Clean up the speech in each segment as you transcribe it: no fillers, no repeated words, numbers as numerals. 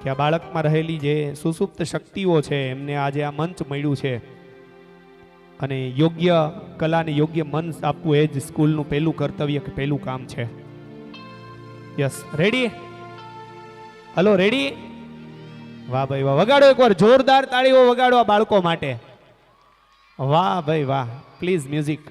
કે આ બાળકમાં રહેલી જે સુસુપ્ત શક્તિઓ છે એમને આજે આ મંચ મળ્યું છે અને યોગ્ય કલાને યોગ્ય મંચ આપવું એ જ સ્કૂલનું પહેલું કર્તવ્ય કે પહેલું કામ છે. Yes, ready? Hello, ready? વાહ ભાઈ વાહ, વગાડો એકવાર જોરદાર તાળીઓ વગાડો આ બાળકો માટે. વાહ ભાઈ વાહ, પ્લીઝ મ્યુઝિક.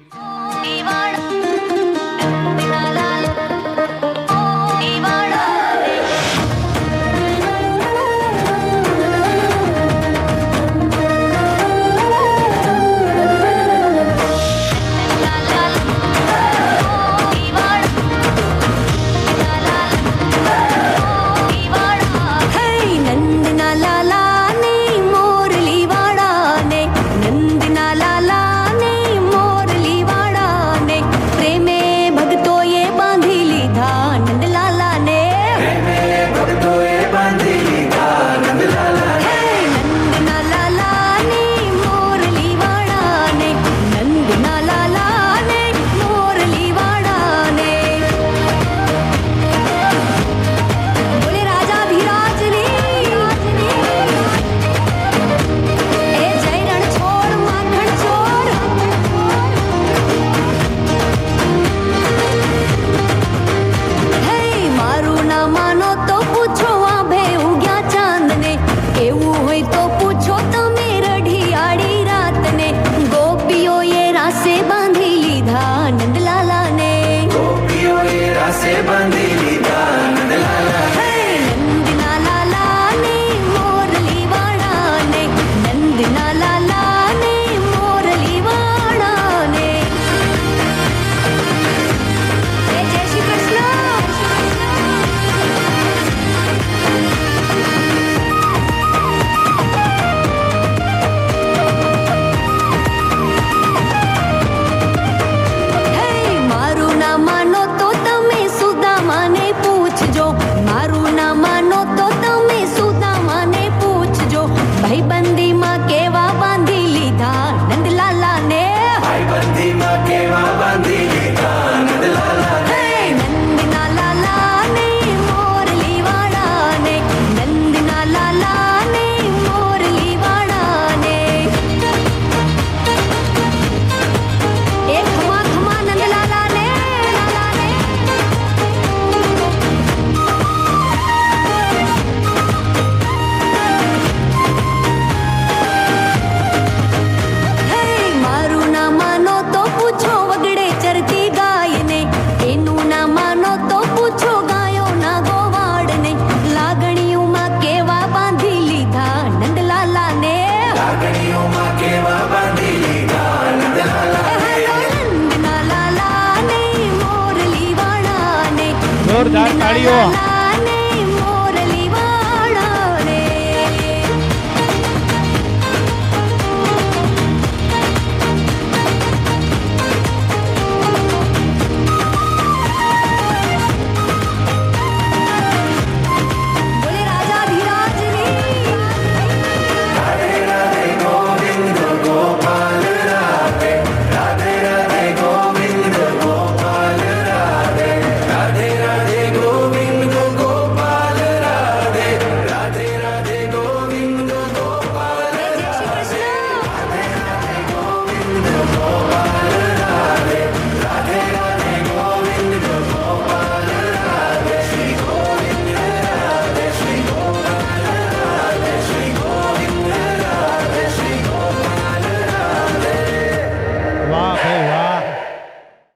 જોરદાર તાળીઓ.